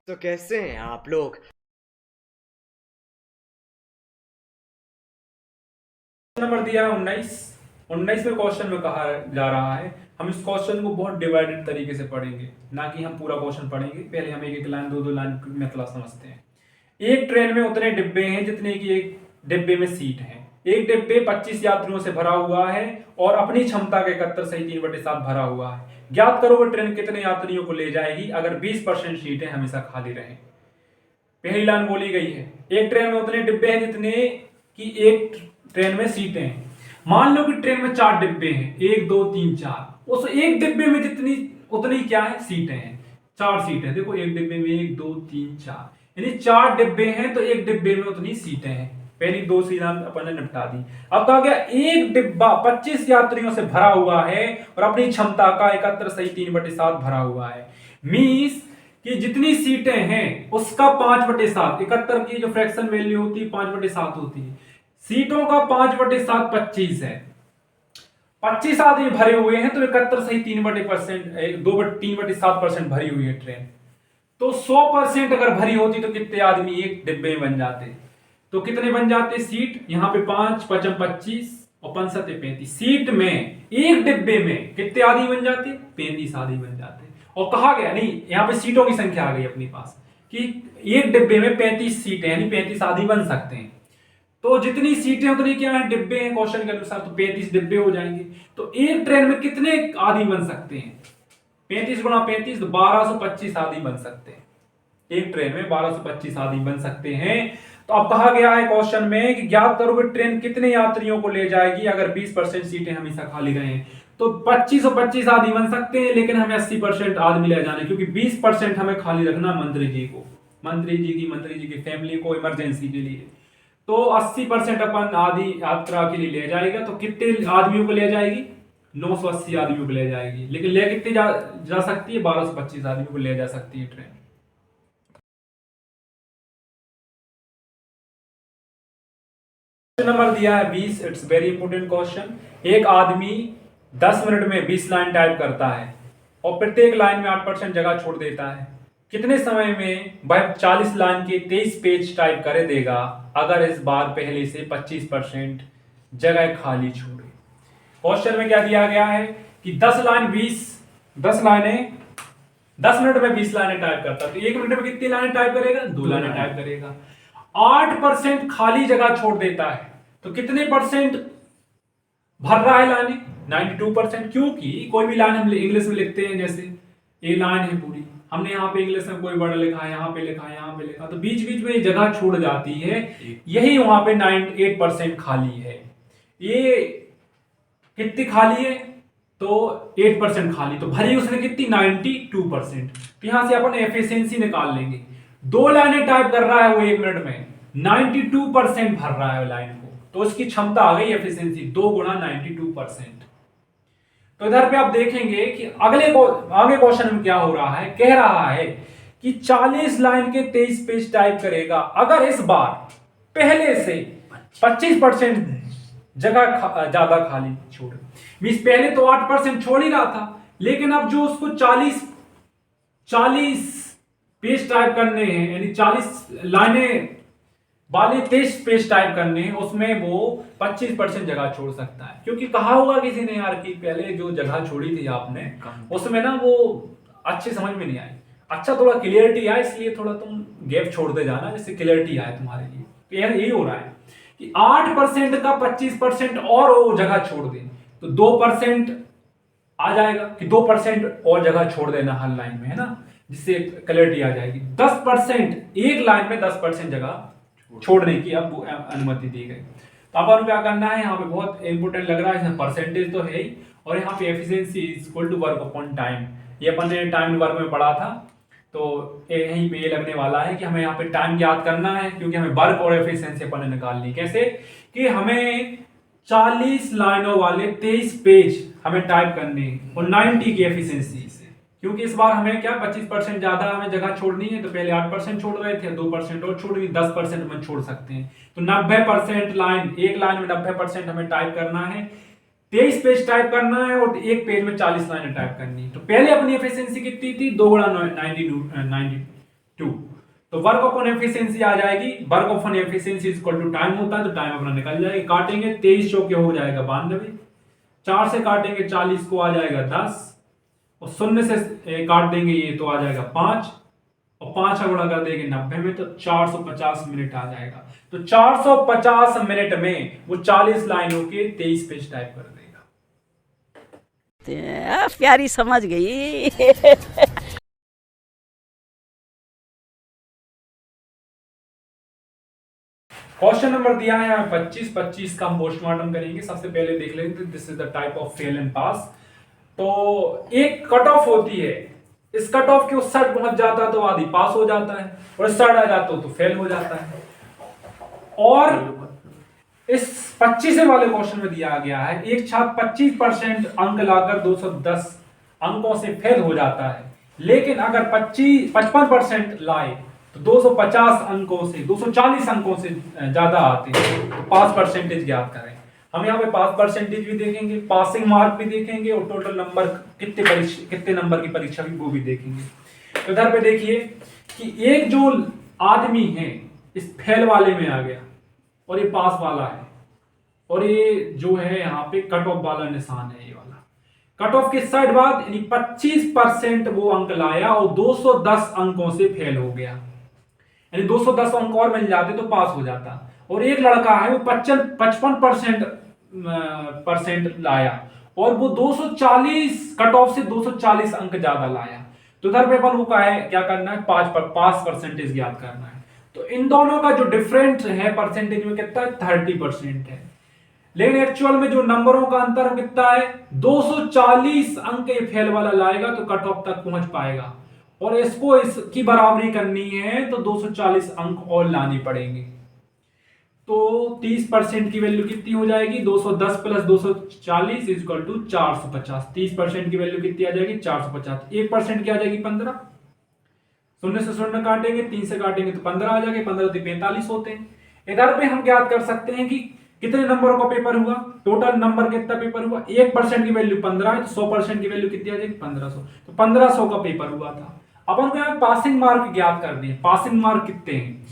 तो कैसे हैं आप लोग। नंबर दिया है 19। 19वें क्वेश्चन में कहा जा रहा है हम इस क्वेश्चन को बहुत डिवाइडेड तरीके से पढ़ेंगे, ना कि हम पूरा क्वेश्चन पढ़ेंगे। पहले हम एक एक लाइन दो दो लाइन में थोड़ा समझते हैं। एक ट्रेन में उतने डिब्बे हैं जितने की एक डिब्बे में सीट है। एक डिब्बे 25 यात्रियों से भरा हुआ है और अपनी क्षमता के 71 सही 3/7 भरा हुआ है। ज्ञात करो वो ट्रेन कितने यात्रियों को ले जाएगी अगर 20% सीटें हमेशा खाली रहें। पहली लाइन बोली गई है एक ट्रेन में उतने डिब्बे हैं जितने की एक ट्रेन में सीटें हैं। मान लो कि ट्रेन में 4 डिब्बे हैं, 1 2 3 4। उस एक डिब्बे में जितनी उतनी क्या है सीटें हैं। 4 सीटें, देखो एक डिब्बे में 1 2 3 4, यानी 4 डिब्बे हैं तो एक डिब्बे में उतनी सीटें हैं। पहली दो सीधा अपन ने निपटा दी। अब कहा गया एक डिब्बा 25 यात्रियों से भरा हुआ है और अपनी क्षमता का 71 सही 3/7 भरा हुआ है। मीन्स कि जितनी सीटें हैं उसका 5/7, 71 की जो फ्रैक्शन वैल्यू होती है 5/7 होती है। सीटों का 5/7 25 है। 25 आदमी भरे हुए हैं तो 71 सही 3/7 भरी हुई है ट्रेन। तो 100% अगर भरी होती तो कितने आदमी एक डिब्बे में बन जाते। तो कितने बन जाते सीट, यहाँ पे 5 5 25 और 5 7 35 सीट में एक डिब्बे में कितने आदमी बन जाते 35 आदमी बन जाते। और कहा गया नहीं, यहाँ पे सीटों की संख्या आ गई अपने पास कि एक डिब्बे में 35 सीटें यानी 35 आदमी बन सकते हैं। तो जितनी सीटें उतनी क्या है डिब्बे हैं क्वेश्चन के अनुसार, तो 35 डिब्बे हो जाएंगे। तो एक ट्रेन में कितने आदमी बन सकते हैं, 35 × 35 तो 1225 आदमी बन सकते हैं। एक ट्रेन में 1225 आदमी बन सकते हैं। तो अब कहा गया है क्वेश्चन में कि ज्ञात करो कि ट्रेन कितने यात्रियों को ले जाएगी अगर 20% सीटें हमेशा खाली रहें। तो 25 और 25 आदमी बन सकते हैं, लेकिन हमें 80% आदमी ले जाने, क्योंकि 20% हमें खाली रखना मंत्री जी को, मंत्री जी की फैमिली को इमरजेंसी के लिए। तो 80% अपन आदि यात्रा के लिए ले जाएगा। तो कितने आदमियों को ले जाएगी, 980 आदमियों को ले जाएगी। लेकिन ले कितने जा सकती है, 1225 आदमियों को ले जा सकती है ट्रेन। नंबर दिया है 20। It's very important question. एक आदमी 10 मिनट में 20 लाइन टाइप करता है और प्रत्येक लाइन में 8% जगह छोड़ देता है। कितने समय में वह 40 लाइन के 23 पेज टाइप करे देगा अगर इस बार पहले से 25% जगह खाली छोड़े। क्वेश्चन में क्या दिया गया है कि 10 लाइनें 10 मिनट में 20 लाइनें टाइप करता है, तो 1 मिनट में कितनी लाइनें टाइप करेगा, 2 लाइनें टाइप करेगा। 8% खाली जगह छोड़ देता है, तो कितने परसेंट भर रहा है लाइनें, 92%। क्योंकि कोई भी लाइन हम इंग्लिश में लिखते हैं, जैसे ये लाइन है पूरी, हमने यहाँ पे इंग्लिश में कोई वर्ड लिखा है, यहाँ पे लिखा है, यहाँ पे लिखा, तो बीच बीच में ये जगह छोड़ जाती है, यही वहां पे 98% खाली है। ये कितनी खाली है, तो 8% खाली, तो भरी उसने कितनी 92%। तो यहां से अपन एफिशिएंसी निकाल लेंगे। 2 लाइनें टाइप कर रहा है वो 1 मिनट में, 92% भर रहा है लाइन को, तो उसकी क्षमता आ गई एफिशिएंसी 2 × 92%। तो इधर पे आप देखेंगे कि आगे क्वेश्चन में क्या हो रहा है, कह रहा है कि 40 लाइन के 23 पेज टाइप करेगा अगर इस बार पहले से 25% जगह ज्यादा खाली छोड़े। मींस पहले तो 8% छोड़ ही रहा था, लेकिन अब जो उसको 40 पेज टाइप करने हैं, यानी 40 लाइनें वाले 23 पेज टाइप करने हैं, उसमें वो 25% जगह छोड़ सकता है। क्योंकि कहा होगा किसी ने यार कि पहले जो जगह छोड़ी थी आपने उसमें ना वो अच्छी समझ में नहीं आई, अच्छा थोड़ा क्लियरिटी आए, इसलिए थोड़ा तुम गैप छोड़ते जाना जिससे क्लियरिटी आए तुम्हारे लिए। तो यार यही हो रहा है कि 8% का 25% और वो जगह छोड़ दें तो 2% आ जाएगा, कि 2% और जगह छोड़ देना हर लाइन में, है ना, जिससे क्लैरिटी आ जाएगी। 10% एक लाइन में 10% जगह छोड़ने की अब अनुमति दी गई। तो अब क्या करना है, यहाँ पे बहुत इंपोर्टेंट लग रहा है, इसमें परसेंटेज तो है ही, और यहाँ पे efficiency is equal to work upon time, ये अपन ने टाइम वर्क में पढ़ा था। तो यहीं पे ये लगने वाला है कि हमें यहाँ पे टाइम याद करना है, क्योंकि हमें वर्क और एफिशिएंसी अपन ने निकालनी। कैसे कि हमें 40 लाइनों वाले 23 पेज हमें टाइप करने हैं और 90 की एफिशिएंसी से, क्योंकि इस बार हमें क्या 25% ज्यादा हमें जगह छोड़नी है। तो पहले 8% छोड़ रहे थे, 2% और छोड़ दी, 10% हम छोड़ सकते हैं। तो 90% लाइन, एक लाइन में 90% हमें टाइप करना है, 23 पेज टाइप करना है और एक पेज में 40 लाइनें टाइप करनी है। तो पहले अपनी एफिशिएंसी कितनी थी, 2 × 90 2। तो वर्क अपॉन एफिशिएंसी आ जाएगी, work upon efficiency equal to time होता है, तो टाइम अपना निकल जाएगा। काटेंगे 23 चौके हो जाएगा 92, 4 से काटेंगे 40 को आ जाएगा 10, और 0 से काट देंगे ये तो आ जाएगा 5, और 5 का गुणा कर देंगे 90 में, तो 450 मिनट आ जाएगा। तो 450 मिनट में वो 40 लाइनों के 23 पेज टाइप कर देगा। प्यारी समझ गई। क्वेश्चन नंबर दिया है यहाँ 25 का हम पोस्टमार्टम करेंगे। सबसे पहले देख लेंगे this is the type of fail and pass. तो एक कट ऑफ होती है, इस कट ऑफ के उस साइड पहुंच जाता है तो आदि पास हो जाता है, और इस साइड आ जाता है तो फेल हो जाता है। और इस 25 वाले क्वेश्चन में दिया गया है एक छात्र 25% अंक लाकर 210 अंकों से फेल हो जाता है, लेकिन अगर 55% लाए तो 250 अंकों से 240 अंकों से ज्यादा आते हैं, तो पास परसेंटेज ज्ञात करें। हम यहाँ पे पास परसेंटेज भी देखेंगे, पासिंग मार्क भी देखेंगे, और टोटल नंबर कितने नंबर की परीक्षा भी वो भी देखेंगे। तो इधर पे देखिए कि एक जो आदमी है इस फेल वाले में आ गया, और ये पास वाला है, और ये जो है यहाँ पे कट ऑफ वाला निशान है, ये वाला कट ऑफ किस साइड बाद, यानी 25% वो अंक लाया और 210 अंकों से फेल हो गया, यानी 210 अंक और मिल जाते तो पास हो जाता। और एक लड़का है वो 55% लाया और वो 240 कट ऑफ से 240 अंक ज्यादा लाया, तो इधर पेपर को का है क्या करना है, पास परसेंटेज ज्ञात करना है। तो इन दोनों का जो डिफरेंस है परसेंटेज में कितना है, 30% है, लेकिन एक्चुअल में जो नंबरों का अंतर कितना है, 240 अंक ये फेल वाला लाएगा तो कट ऑफ तक पहुंच पाएगा, और इसको इसकी बराबरी करनी है तो 240 अंक और लानी पड़ेंगे। तो 30% की वैल्यू कितनी हो जाएगी, 210 प्लस 240 इक्वल टू 450। 30% की वैल्यू कितनी आ जाएगी, 450। 1% की आ जाएगी 15, 0 से 0 काटेंगे, 3 से काटेंगे तो 15 आ जाएंगे, 15 तो 45 होते हैं। इधर पे हम ज्ञात कर सकते हैं कि कितने नंबरों का पेपर हुआ, टोटल नंबर कितना पेपर हुआ, 1% की वैल्यू 15 है, तो 100% की वैल्यू कितनी आ जाएगी, 1500। तो 1500 का पेपर हुआ था। अब हमको यहाँ पासिंग मार्क ज्ञात कर दिए, पासिंग मार्क कितने हैं,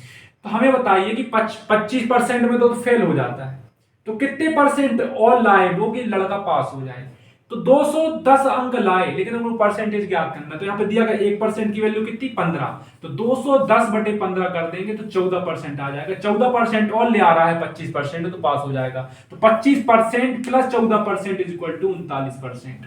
तो हमें बताइए कि 25% में तो फेल हो जाता है, तो कितने परसेंट और लाए वो कि लड़का पास हो जाए। तो 210 अंक लाए, लेकिन हमको परसेंटेज ज्ञात करना है, तो यहाँ पे दिया गया 1% की वैल्यू कितनी, 15, तो 210 बटे 15 कर देंगे तो 14% आ जाएगा। 14% और ले आ रहा है 25%, तो पास हो जाएगा। तो 25% प्लस 14% इज इक्वल टू 39%।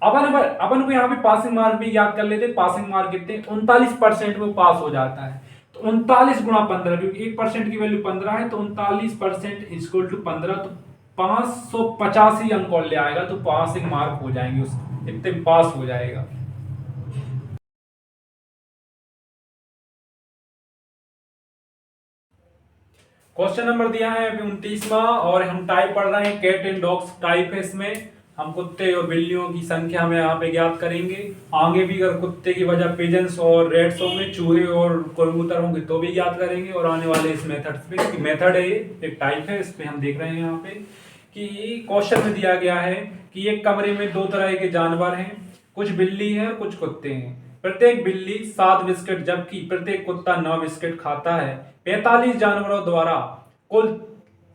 अपन को यहाँ पे पासिंग मार्क भी याद कर लेते, पासिंग मार्क कितने, 39% में पास हो जाता है। तो 39 गुणा 15, क्योंकि 1% की वैल्यू 15 है, तो 39% इक्वल टू 15, तो 585 अंक और ले आएगा, तो पासिंग मार्क हो जाएंगे, उस इतने पास हो जाएगा। क्वेश्चन नंबर दिया है 29वां, और हम टाइप पढ़ रहे हैं कैट एंड डॉग्स टाइप है। इसमें हम कुत्ते और बिल्लियों की संख्या हमें यहाँ पे ज्ञात करेंगे। आगे भी अगर कुत्ते की वजह पिजन्स और रेट्स होंगे, चूहे और कबूतर होंगे तो भी ज्ञात करेंगे। और आने वाले इस मेथड पे, मेथड है ये एक टाइप है, इस पे हम देख रहे हैं यहाँ पे कि क्वेश्चन में दिया गया है कि एक कमरे में 2 तरह के जानवर हैं, कुछ बिल्ली है और कुछ कुत्ते हैं। प्रत्येक बिल्ली 7 बिस्किट जबकि प्रत्येक कुत्ता 9 बिस्किट खाता है। 45 जानवरों द्वारा कुल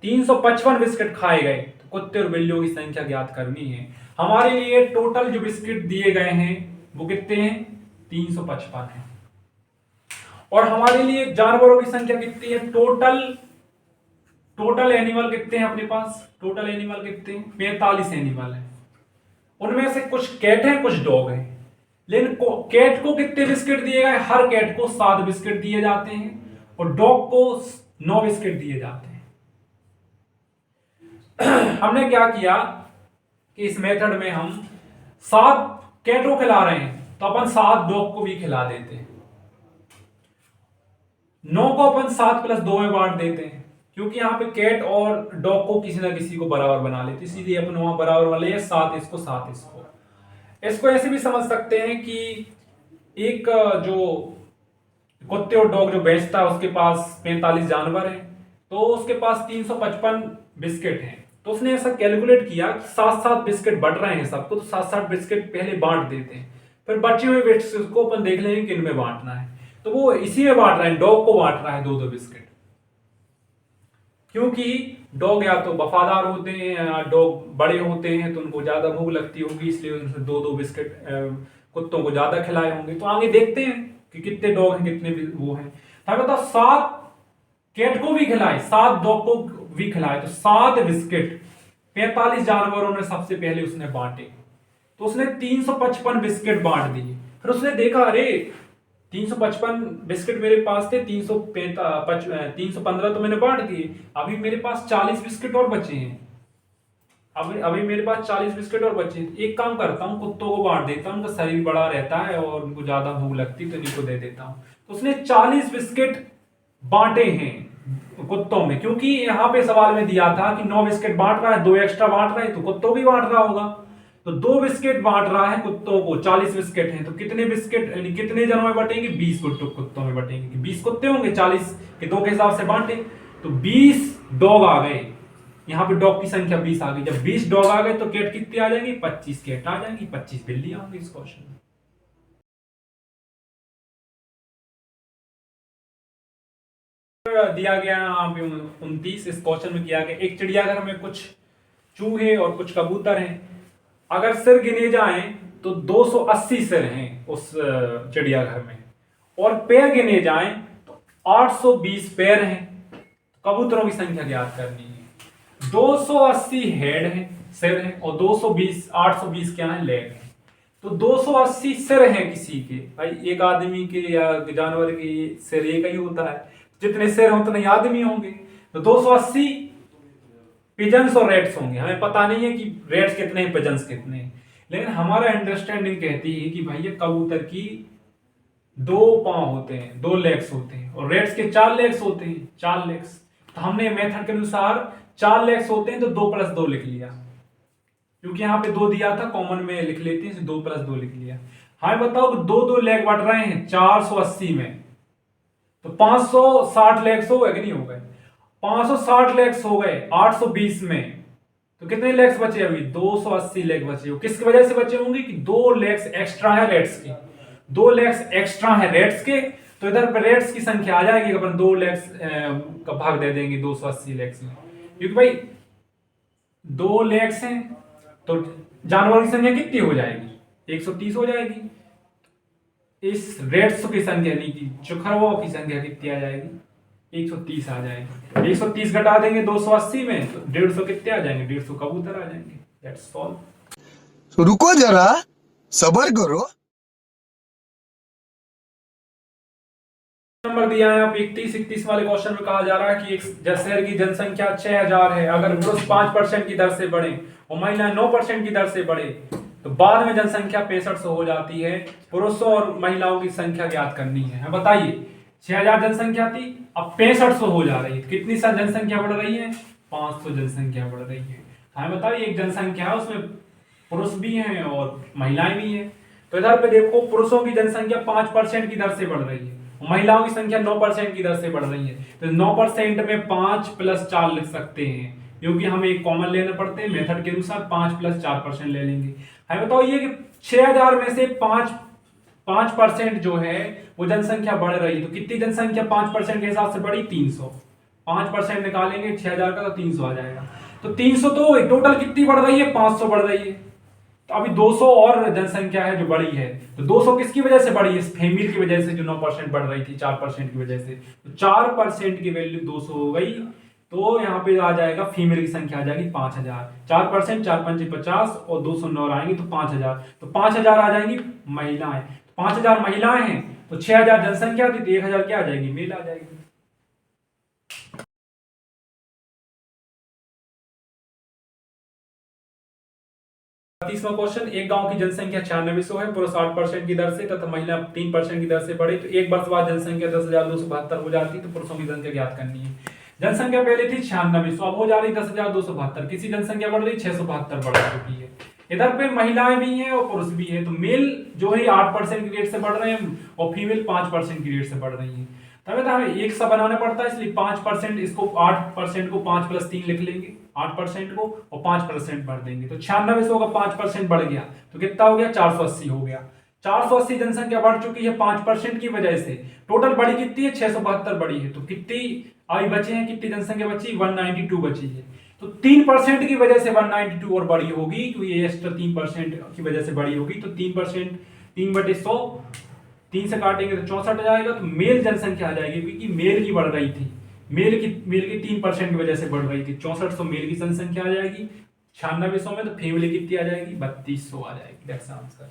355 बिस्किट खाए गए, तो कुत्ते और बिल्लियों की संख्या ज्ञात करनी है। हमारे लिए टोटल जो बिस्किट दिए गए हैं वो कितने हैं, 355 है। और हमारे लिए जानवरों की संख्या कितनी है, टोटल एनिमल कितने हैं अपने पास, टोटल एनिमल कितने हैं, 45 एनिमल है। उनमें से कुछ कैट है कुछ डॉग है, लेकिन कैट को कितने बिस्किट दिए गए, हर कैट को 7 बिस्किट दिए जाते हैं, और डॉग को 9 बिस्किट दिए जाते हैं। हमने क्या किया कि इस मेथड में हम 7 कैट को खिला रहे हैं, तो अपन 7 डॉग को भी खिला देते हैं। 9 को अपन 7 प्लस 2 में बांट देते हैं, क्योंकि यहाँ पे कैट और डॉग को किसी ना किसी को बराबर बना लेते, इसीलिए अपन वहां बराबर वाले 7 इसको 7 इसको। इसको ऐसे भी समझ सकते हैं कि एक जो कुत्ते और डॉग जो बेचता है उसके पास 45 जानवर हैं, तो उसके पास 355 बिस्किट हैं, तो उसने ऐसा कैलकुलेट किया कि 7-7 बिस्किट बढ़ रहे हैं सबको, तो 7-7 बिस्किट पहले बांट देते हैं, फिर बचे हुए बिस्किट को अपन देख लेंगे किन में बांटना है। तो वो इसी में बांट रहा है, डॉग को बांट रहा है दो दो बिस्किट, क्योंकि डॉग या तो वफादार होते हैं या डॉग बड़े होते हैं तो उनको ज्यादा भूख लगती होगी, इसलिए उनसे दो दो बिस्किट कुत्तों को ज्यादा खिलाए होंगे। तो आगे देखते हैं कि कितने डॉग हैं, कितने वो हैं। तो बताओ 7 कैट को भी खिलाए, 7 डॉग को भी खिलाए, तो 7 बिस्किट 45 जानवरों ने सबसे पहले उसने बांटे। तो उसने 355 बिस्किट बांट दिए। फिर उसने देखा अरे 355 बिस्किट मेरे पास थे, 315 तो मैंने बांट दिए, अभी मेरे पास 40 बिस्किट और बचे हैं, अभी मेरे पास 40 बिस्किट और बचे हैं। एक काम करता हूँ, कुत्तों को बांट देता हूँ, उनका शरीर बड़ा रहता है और उनको ज्यादा भूख लगती तो इनको दे देता हूँ। तो उसने 40 बिस्किट बांटे हैं कुत्तों में, क्योंकि यहाँ पे सवाल में दिया था कि 9 बिस्किट बांट रहा है, 2 एक्स्ट्रा बांट रहा है, तो कुत्तों भी बांट रहा होगा। तो 2 बिस्किट बांट रहा है कुत्तों को, 40 बिस्किट हैं, तो कितने बिस्किट यानी कितने जनों में बटेंगे, 20 कुत्तों में बटेंगे। 20 कुत्ते होंगे, 40 के 2 के हिसाब से बांटे, तो 20 डॉग आ गए। यहाँ पे डॉग की संख्या 20 आ गई। जब 20 डॉग आ गए तो कैट कितनी आ जाएंगी, 25 कैट आ जाएंगी, 25 बिल्ली आएंगी इस क्वेश्चन में। दिया गया यहाँ पे 29, इस क्वेश्चन में किया गया एक चिड़ियाघर में कुछ चूहे और कुछ कबूतर हैं। अगर सिर गिने जाएं तो 280 सिर हैं उस चिड़ियाघर में, और पैर गिने जाएं तो 820 पैर हैं। कबूतरों की संख्या ज्ञात करनी है। 280 हेड हैं, सिर हैं, और 820 क्या है, लेग हैं। तो 280 सिर हैं किसी के, भाई एक आदमी के या जानवर के सिर एक ही होता है, जितने सिर हों उतने आदमी होंगे। तो 280 पिजन्स और रेट्स होंगे। हमें पता नहीं है कि रेट्स कितने हैं, पिजन्स कितने हैं, लेकिन हमारा अंडरस्टैंडिंग कहती है कि भैया कबूतर की 2 पांव होते हैं, 2 लेग्स होते हैं, और रेट्स के 4 लेग्स होते हैं, 4 लेग्स। तो हमने मेथड के अनुसार 4 लेग्स होते हैं तो 2 + 2 लिख लिया, क्योंकि यहाँ पे 2 दिया था, कॉमन में लिख लेते हैं, 2 + 2 लिख लिया। हमें बताओ कि 2 लेग बढ़ रहे हैं 480 में, तो 560 लेग्स हो गए कि नहीं हो गए, 560 लेग्स हो गए 820 में, तो कितने लेग्स बचे अभी, 280 लेग बचे हो। किसकी वजह से बचे होंगे कि 2 लेग्स एक्स्ट्रा है रेट्स के, 2 लेग्स एक्स्ट्रा है रेट्स के, तो इधर पर रेट्स की संख्या आ जाएगी, अपन 2 लेग्स का भाग दे देंगे 280 लेग्स में, क्योंकि भाई 2 लेग्स हैं तो जानवरों की संख्या कितनी हो जाएगी, 130 हो जाएगी। इस रेट्स की संख्या यानी कि चुखरवों की संख्या कितनी आ जाएगी, 130 आ जाएगी। 130 घटा देंगे 280 में तो 150 कितने आ जाएंगे, 150 कबूतर आ जाएंगे। That's all. तो रुको जरा, सबर करो। नंबर दिया है आप 31 वाले क्वेश्चन में कहा जा रहा है कि एक शहर की जनसंख्या 6000 है, अगर पुरुष 5% की दर से बढ़े और महिलाएं 9% की दर से बढ़े तो बाद में जनसंख्या 6500 हो जाती है। पुरुषों और महिलाओं की संख्या ज्ञात करनी है। बताइए 6000 जनसंख्या थी, अब 6500 हो जा रही है, कितनी सा जनसंख्या बढ़ रही है, 500 जनसंख्या बढ़ रही है। हमें बताइए एक जनसंख्या है उसमें पुरुष भी हैं और महिलाएं भी हैं, तो इधर पे देखो पुरुषों की जनसंख्या 5% की दर से बढ़ रही है, महिलाओं की संख्या 9% की दर से बढ़ रही है। तो 9% में 5 + 4 लिख सकते हैं, क्योंकि हमें एक कॉमन लेना पड़ते हैं मेथड के अनुसार, 5 + 4% ले लेंगे। हमें बताओ ये कि 6000 में से 5% जो है वो जनसंख्या बढ़ रही है, तो कितनी जनसंख्या 5% के हिसाब से बढ़ी, 300। 5% निकालेंगे 6000 का तो 300 आ जाएगा। तो 300 तो टोटल कितनी बढ़ रही है, 500 बढ़ रही है। तो अभी 200 और जनसंख्या है जो बढ़ी है, तो 200 किसकी वजह से बढ़ी है, फीमेल की वजह से जो 9% बढ़ रही थी 4% की वजह से, तो 4% की वैल्यू 200 हो गई। तो यहाँ पे आ जाएगा फीमेल की संख्या आ जाएगी 5000, 4%, 4 × 5 = 50 और 209 आएंगे तो 5000, तो 5000 आ जाएंगी महिलाएं। तो 5000 महिलाएं हैं तो 6000 जनसंख्या थी तो 1000 क्या आ जाएगी, मेल आ जाएगी। 30वां क्वेश्चन, एक गांव की जनसंख्या 9600 है, पुरुष 8% की दर से तथा महिला 3% की दर से बढ़े तो एक वर्ष बाद जनसंख्या 10,272 हो जाती, तो पुरुषों की जनसंख्या ज्ञात करनी है। जनसंख्या पहले थी 9600, अब हो जा रही 10,272, किसी जनसंख्या बढ़ रही 672 बढ़ चुकी है। इधर पे महिलाएं भी हैं और पुरुष भी हैं, तो मेल जो है 8% की रेट से बढ़ रहे हैं और फीमेल 5% की रेट से बढ़ रही है। तब हमें एक सा बनाना पड़ता है, इसलिए 5% इसको 8% को 5 + 3 लिख लेंगे, 8% को और 5% बढ़ देंगे, तो 9600 का 5% बढ़ गया तो कितना हो गया, 480 हो गया। 480 जनसंख्या बढ़ चुकी है 5% की वजह से। टोटल बड़ी कितनी है? 672 बड़ी है। तो कितनी आई बचे हैं, कितनी जनसंख्या बची? 192 बची है। तो 3% की वजह से 192 और बड़ी होगी, क्योंकि ये एक्स्ट्रा 3% की वजह से बड़ी होगी। तो 3%, 3/100, 3 से काटेंगे तो 64 आ जाएगा। तो मेल जनसंख्या आ जाएगी, क्योंकि मेल की बढ़ रही थी, मेल की 3% की वजह से बढ़ रही थी। 6400 मेल की जनसंख्या आ जाएगी, 9600 में। तो फीमेल कितनी आ जाएगी? 3200 आ जाएगी। That's answer.